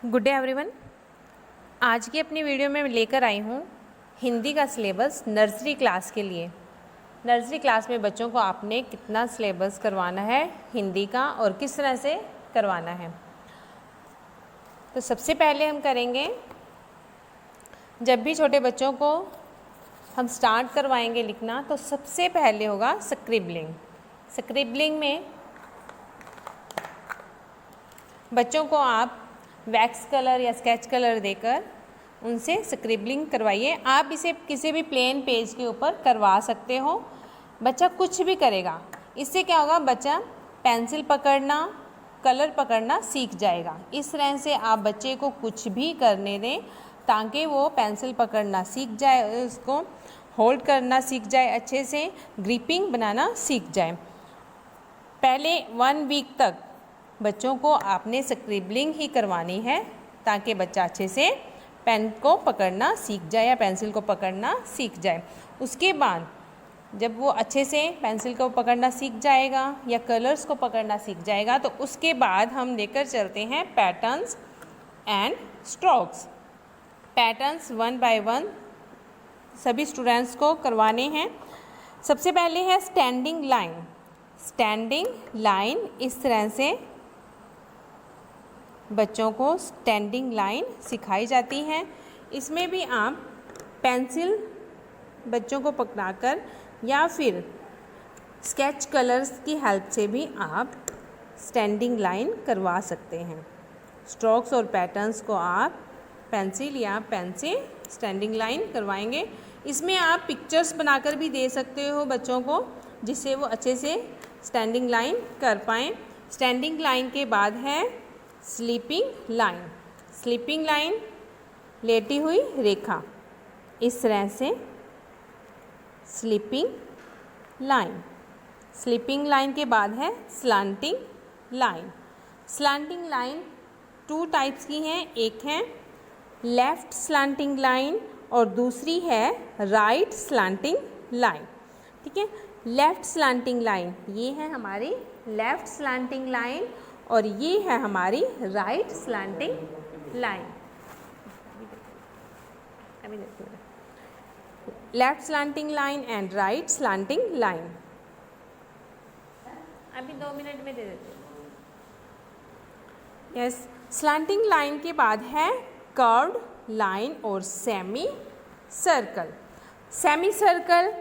Good day everyone. आज की अपनी वीडियो में लेकर आई हूँ हिंदी का सिलेबस नर्सरी क्लास के लिए। नर्सरी क्लास में बच्चों को आपने कितना सिलेबस करवाना है हिंदी का और किस तरह से करवाना है। तो सबसे पहले हम करेंगे, जब भी छोटे बच्चों को हम स्टार्ट करवाएंगे लिखना तो सबसे पहले होगा स्क्रिबलिंग। स्क्रिबलिंग में बच्चों को आप वैक्स कलर या स्केच कलर देकर उनसे स्क्रिबलिंग करवाइए। आप इसे किसी भी प्लेन पेज के ऊपर करवा सकते हो। बच्चा कुछ भी करेगा, इससे क्या होगा, बच्चा पेंसिल पकड़ना, कलर पकड़ना सीख जाएगा। इस तरह से आप बच्चे को कुछ भी करने दें ताकि वो पेंसिल पकड़ना सीख जाए, उसको होल्ड करना सीख जाए, अच्छे से ग्रिपिंग बनाना सीख जाए। पहले 1 वीक तक बच्चों को आपने स्क्रिबलिंग ही करवानी है ताकि बच्चा अच्छे से पेन को पकड़ना सीख जाए या पेंसिल को पकड़ना सीख जाए। उसके बाद जब वो अच्छे से पेंसिल को पकड़ना सीख जाएगा या कलर्स को पकड़ना सीख जाएगा तो उसके बाद हम लेकर चलते हैं patterns and strokes. Patterns 1 by 1 सभी स्टूडेंट्स को करवाने हैं। सबसे पहले है स्टैंडिंग लाइन। स्टैंडिंग लाइन, इस तरह से बच्चों को स्टैंडिंग लाइन सिखाई जाती है। इसमें भी आप पेंसिल बच्चों को पकड़ाकर या फिर स्केच कलर्स की हेल्प से भी आप स्टैंडिंग लाइन करवा सकते हैं। स्ट्रोक्स और पैटर्न्स को आप पेंसिल या पेन से स्टैंडिंग लाइन करवाएंगे। इसमें आप पिक्चर्स बनाकर भी दे सकते हो बच्चों को, जिससे वो अच्छे से स्टैंडिंग लाइन कर पाएँ। स्टैंडिंग लाइन के बाद है स्लीपिंग लाइन। स्लीपिंग लाइन, लेटी हुई रेखा, इस तरह से स्लीपिंग लाइन। स्लीपिंग लाइन के बाद है slanting line. Slanting line 2 types की हैं, एक है लेफ़्ट स्लांटिंग लाइन और दूसरी है राइट स्लांटिंग लाइन। ठीक है, लेफ़्ट स्लांटिंग लाइन ये है हमारी लेफ़्ट स्लांटिंग लाइन और ये है हमारी right slanting line. Left slanting line and right slanting line. अभी 2 मिनट में दे देते हैं। यस, स्लांटिंग लाइन के बाद है कर्व्ड लाइन और सेमी सर्कल। सेमी सर्कल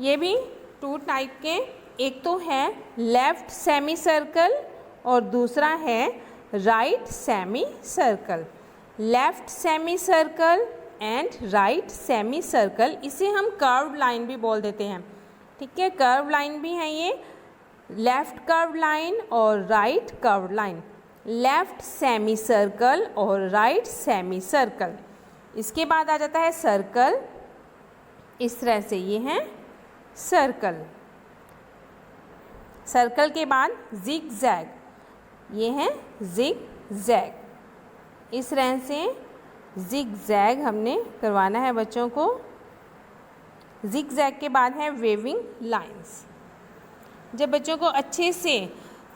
ये भी 2 टाइप के, एक तो है लेफ्ट सेमी सर्कल और दूसरा है right semi circle. Left semi circle and right semi circle, इसे हम कर्व्ड लाइन भी बोल देते हैं। ठीक है, कर्व्ड लाइन भी है ये, लेफ्ट कर्व्ड लाइन और right curved line. Left semi circle और राइट सेमी सर्कल। इसके बाद आ जाता है सर्कल, इस तरह से ये है सर्कल। सर्कल के बाद जिग जैग, ये है जिग जैग। इस तरह से जिग जैग हमने करवाना है बच्चों को। जिग जैग के बाद है वेविंग लाइंस। जब बच्चों को अच्छे से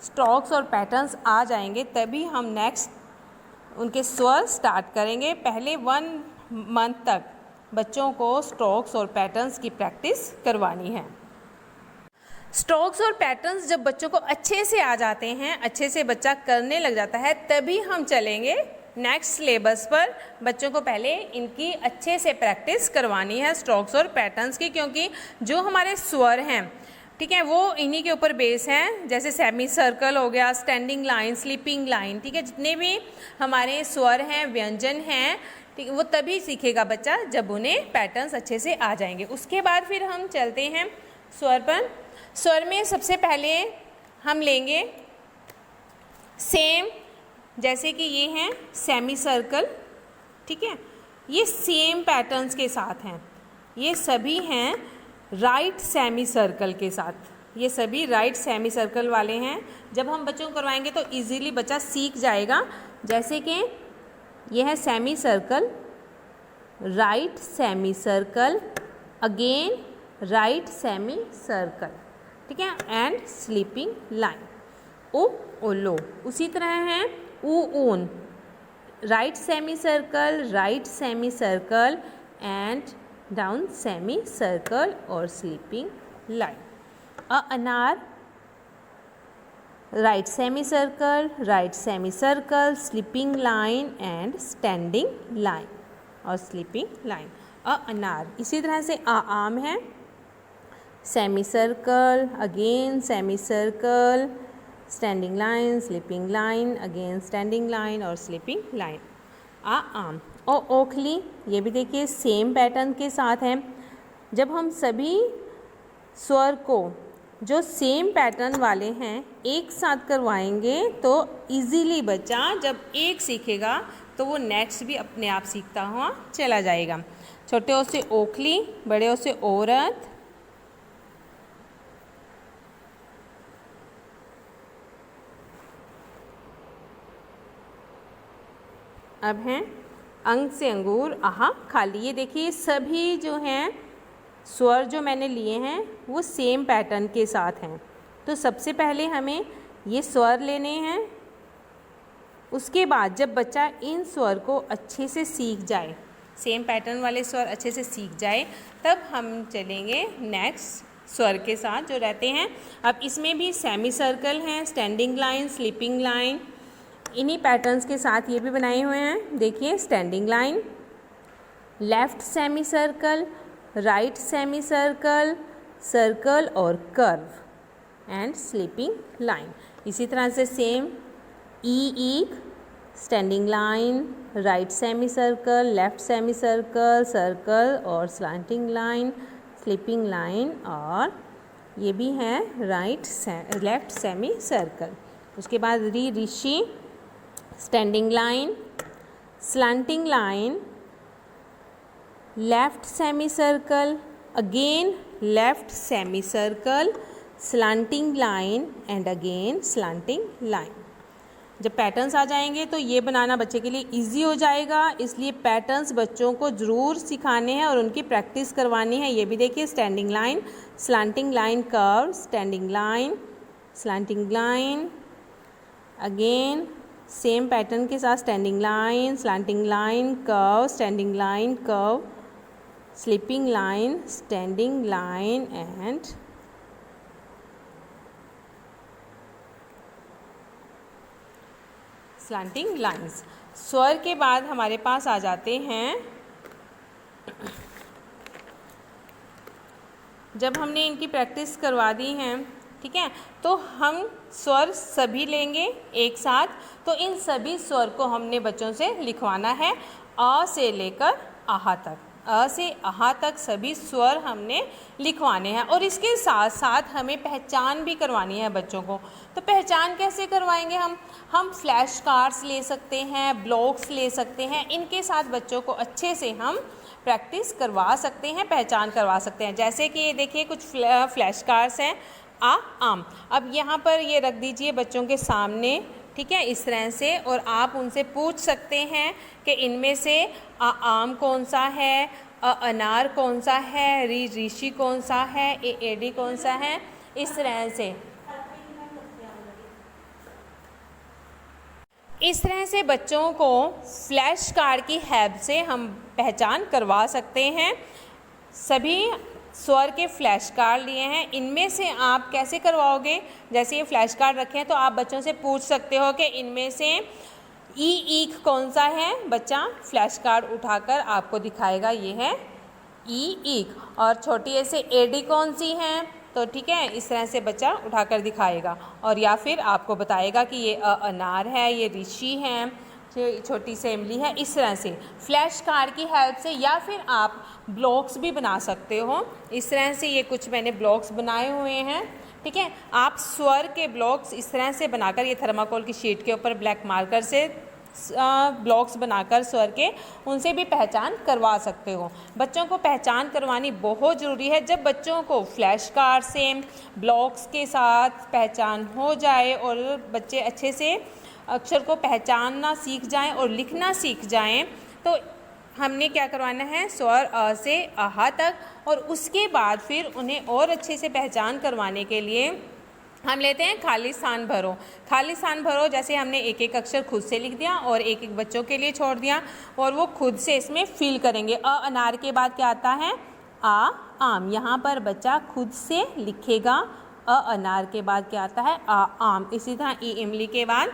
स्ट्रोक्स और पैटर्न्स आ जाएंगे तभी हम नेक्स्ट उनके स्वर स्टार्ट करेंगे। पहले 1 मंथ तक बच्चों को स्ट्रोक्स और पैटर्न्स की प्रैक्टिस करवानी है। स्ट्रोक्स और पैटर्न्स जब बच्चों को अच्छे से आ जाते हैं, अच्छे से बच्चा करने लग जाता है, तभी हम चलेंगे नेक्स्ट सिलेबस पर। बच्चों को पहले इनकी अच्छे से प्रैक्टिस करवानी है स्ट्रोक्स और पैटर्न्स की, क्योंकि जो हमारे स्वर हैं, ठीक है, वो इन्हीं के ऊपर बेस हैं। जैसे सेमी सर्कल हो गया, स्टैंडिंग लाइन, स्लीपिंग लाइन, ठीक है, जितने भी हमारे स्वर हैं, व्यंजन हैं, ठीक है, वो तभी सीखेगा बच्चा जब उन्हें पैटर्न्स अच्छे से आ जाएंगे। उसके बाद फिर हम चलते हैं स्वर पर। स्वर में सबसे पहले हम लेंगे सेम, जैसे कि ये हैं सेमी सर्कल, ठीक है, ये सेम पैटर्न्स के साथ हैं। ये सभी हैं राइट सेमी सर्कल के साथ, ये सभी राइट सेमी सर्कल वाले हैं। जब हम बच्चों को करवाएंगे तो इजीली बच्चा सीख जाएगा। जैसे कि ये है semi circle, right semi circle, again right semi circle, ठीक है, एंड स्लीपिंग लाइन। उ ओ लो। उसी तरह है ऊ ऊन, right semicircle and down semicircle or sleeping line. A anar, right semicircle, sleeping line and standing line और sleeping line. A anar. इसी तरह से a आम है, semicircle, again semicircle, standing line, sleeping line, again standing line और sleeping line. आ आम. और ओखली, ये भी देखिए सेम पैटर्न के साथ है. जब हम सभी स्वर को जो सेम पैटर्न वाले हैं एक साथ करवाएंगे तो इजीली बच्चा जब एक सीखेगा तो वो नेक्स्ट भी अपने आप सीखता हुआ चला जाएगा. छोटे ओ से ओखली, बड़े ओ से औरत, अब हैं अंग से अंगूर, आहा खाली. ये देखिए सभी जो हैं स्वर जो मैंने लिए हैं वो सेम पैटर्न के साथ हैं. तो सबसे पहले हमें ये स्वर लेने हैं. उसके बाद जब बच्चा इन स्वर को अच्छे से सीख जाए, सेम पैटर्न वाले स्वर अच्छे से सीख जाए, तब हम चलेंगे नेक्स्ट स्वर के साथ जो रहते हैं. अब इसमें भी सेमी सर्कल हैं, स्टैंडिंग लाइन, स्लीपिंग लाइन, इन्हीं पैटर्न्स के साथ ये भी बनाए हुए हैं. देखिए standing line, left semi circle, right semi circle, circle और कर्व एंड स्लीपिंग लाइन. इसी तरह से सेम ईक, standing line, right semi circle, left semi circle, circle और स्लैंटिंग लाइन, स्लीपिंग लाइन और ये भी है लेफ्ट सेमी सर्कल. उसके बाद Rishi, standing line, slanting line, left semi circle, again left semi circle, slanting line and again slanting line. जब patterns आ जाएंगे तो ये बनाना बच्चे के लिए इजी हो जाएगा. इसलिए पैटर्न्स बच्चों को ज़रूर सिखाने हैं और उनकी प्रैक्टिस करवानी है. ये भी देखिए standing line, slanting line, curve, standing line, slanting line, again same pattern के साथ standing line, slanting line, curve, standing line, curve, sleeping line, standing line and slanting lines. स्वर के बाद हमारे पास आ जाते हैं, जब हमने इनकी प्रैक्टिस करवा दी है, ठीक है, तो हम स्वर सभी लेंगे एक साथ. तो इन सभी स्वर को हमने बच्चों से लिखवाना है अ से लेकर आहा तक. अ से आहा तक सभी स्वर हमने लिखवाने हैं और इसके साथ साथ हमें पहचान भी करवानी है बच्चों को. तो पहचान कैसे करवाएंगे हम फ्लैश कार्ड्स ले सकते हैं, ब्लॉक्स ले सकते हैं. इनके साथ बच्चों को अच्छे से हम प्रैक्टिस करवा सकते हैं, पहचान करवा सकते हैं. जैसे कि ये देखिए कुछ फ्लैश कार्ड्स हैं. आम, अब यहाँ पर ये रख दीजिए बच्चों के सामने, ठीक है, इस तरह से, और आप उनसे पूछ सकते हैं कि इनमें से आम कौन सा है, अनार कौन सा है, ऋषि कौन सा है, एडी कौन सा है. इस तरह से बच्चों को फ्लैश कार्ड की हेल्प से हम पहचान करवा सकते हैं. सभी स्वर के फ्लैश कार्ड लिए हैं. इनमें से आप कैसे करवाओगे, जैसे ये फ्लैश कार्ड रखे हैं तो आप बच्चों से पूछ सकते हो कि इनमें से ईक कौन सा है. बच्चा फ्लैश कार्ड उठाकर आपको दिखाएगा ये है ईक, और छोटी ऐसे एडी कौन सी है, तो ठीक है, इस तरह से बच्चा उठाकर दिखाएगा. और या फिर आपको बताएगा कि ये अनार है, ये ऋषि हैं, छोटी सी इमली है. इस तरह से फ्लैश कार्ड की हेल्प से, या फिर आप ब्लॉक्स भी बना सकते हो. इस तरह से ये कुछ मैंने ब्लॉक्स बनाए हुए हैं, ठीक है. आप स्वर के ब्लॉक्स इस तरह से बनाकर, ये थर्माकोल की शीट के ऊपर ब्लैक मार्कर से ब्लॉक्स बनाकर स्वर के, उनसे भी पहचान करवा सकते हो. बच्चों को पहचान करवानी बहुत ज़रूरी है. जब बच्चों को फ्लैश कार्ड से ब्लॉक्स के साथ पहचान हो जाए और बच्चे अच्छे से अक्षर को पहचानना सीख जाएं और लिखना सीख जाएं, तो हमने क्या करवाना है, स्वर अ से आहा तक. और उसके बाद फिर उन्हें और अच्छे से पहचान करवाने के लिए हम लेते हैं खाली स्थान भरो। खाली स्थान भरो जैसे हमने एक एक अक्षर खुद से लिख दिया और एक एक बच्चों के लिए छोड़ दिया और वो खुद से इसमें फिल करेंगे। अनार के बाद क्या आता है? आम। यहाँ पर बच्चा खुद से लिखेगा। अनार के बाद क्या आता है? आम। इसी तरह इमली के बाद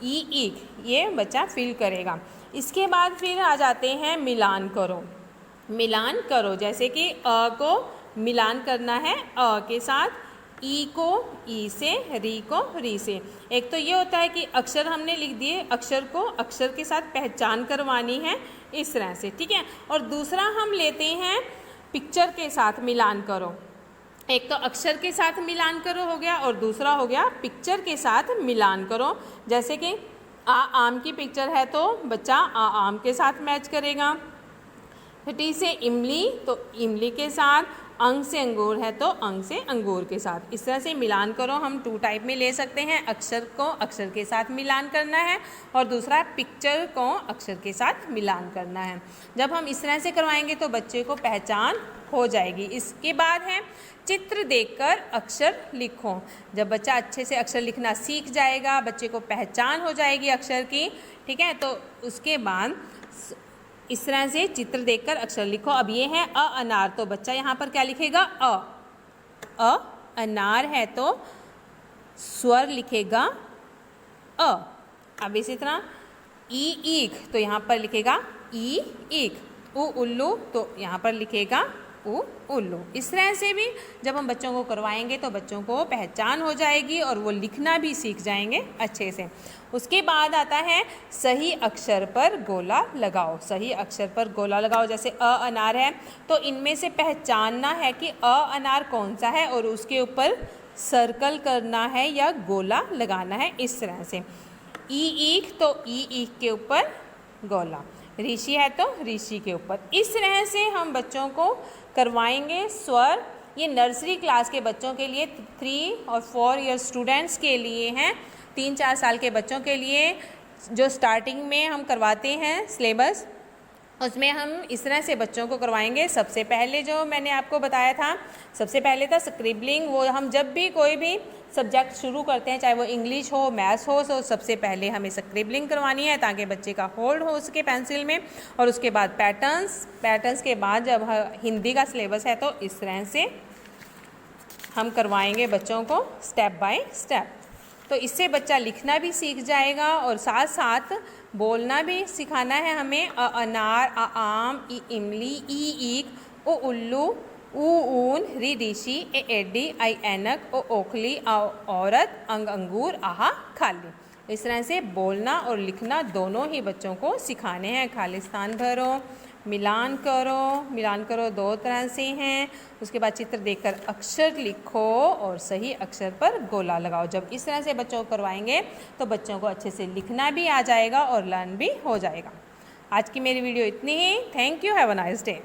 ईख, ये बच्चा फिल करेगा। इसके बाद फिर आ जाते हैं मिलान करो। मिलान करो जैसे कि अ को मिलान करना है अ के साथ, ई को ई से, री को री से। एक तो ये होता है कि अक्षर हमने लिख दिए, अक्षर को अक्षर के साथ पहचान करवानी है इस तरह से, ठीक है। और दूसरा हम लेते हैं पिक्चर के साथ मिलान करो। एक तो अक्षर के साथ मिलान करो हो गया और दूसरा हो गया पिक्चर के साथ मिलान करो। जैसे कि आम की पिक्चर है तो बच्चा आम के साथ मैच करेगा। टी से इमली तो इमली के साथ, अंग से अंगूर है तो अंग से अंगूर के साथ। इस तरह से मिलान करो हम 2 टाइप में ले सकते हैं। अक्षर को अक्षर के साथ मिलान करना है और दूसरा पिक्चर को अक्षर के साथ मिलान करना है। जब हम इस तरह से करवाएंगे तो बच्चे को पहचान हो जाएगी। इसके बाद है चित्र देखकर अक्षर लिखो। जब बच्चा अच्छे से अक्षर लिखना सीख जाएगा, बच्चे को पहचान हो जाएगी अक्षर की, ठीक है, तो उसके बाद इस तरह से चित्र देखकर अक्षर लिखो। अब ये है अनार, तो बच्चा यहाँ पर क्या लिखेगा? अनार है तो स्वर लिखेगा अ। अब इसी तरह ईख तो यहाँ पर लिखेगा ईख। उल्लू तो यहाँ पर लिखेगा उल्लू। इस तरह से भी जब हम बच्चों को करवाएंगे तो बच्चों को पहचान हो जाएगी और वो लिखना भी सीख जाएंगे अच्छे से। उसके बाद आता है सही अक्षर पर गोला लगाओ। सही अक्षर पर गोला लगाओ जैसे अनार है तो इनमें से पहचानना है कि अनार कौन सा है और उसके ऊपर सर्कल करना है या गोला लगाना है इस तरह से। ईख तो ईख के ऊपर गोला, ऋषि है तो ऋषि के ऊपर। इस तरह से हम बच्चों को करवाएंगे स्वर। ये नर्सरी क्लास के बच्चों के लिए, 3 और 4 ईयर स्टूडेंट्स के लिए हैं, 3-4 साल के बच्चों के लिए जो स्टार्टिंग में हम करवाते हैं सिलेबस, उसमें हम इस तरह से बच्चों को करवाएंगे। सबसे पहले जो मैंने आपको बताया था, सबसे पहले था स्क्रिबलिंग। वो हम जब भी कोई भी सब्जेक्ट शुरू करते हैं, चाहे वो इंग्लिश हो, मैथ्स हो, तो सबसे पहले हमें स्क्रिबलिंग करवानी है ताकि बच्चे का होल्ड हो सके पेंसिल में। और उसके बाद पैटर्न्स के बाद जब हिंदी का सिलेबस है तो इस तरह से हम करवाएंगे बच्चों को स्टेप बाय स्टेप। तो इससे बच्चा लिखना भी सीख जाएगा और साथ साथ बोलना भी सिखाना है हमें। अनार, आम, इमली, ईख, उल्लू, ऊन, ऋषि, एडी, ऐनक, ओखली, औरत, अंगूर, आहा, खाली। इस तरह से बोलना और लिखना दोनों ही बच्चों को सिखाने हैं। खाली स्थान भरो, मिलान करो 2 तरह से हैं। उसके बाद चित्र देखकर अक्षर लिखो और सही अक्षर पर गोला लगाओ। जब इस तरह से बच्चों को करवाएंगे तो बच्चों को अच्छे से लिखना भी आ जाएगा और लर्न भी हो जाएगा। आज की मेरी वीडियो इतनी ही। Thank you, have a nice day.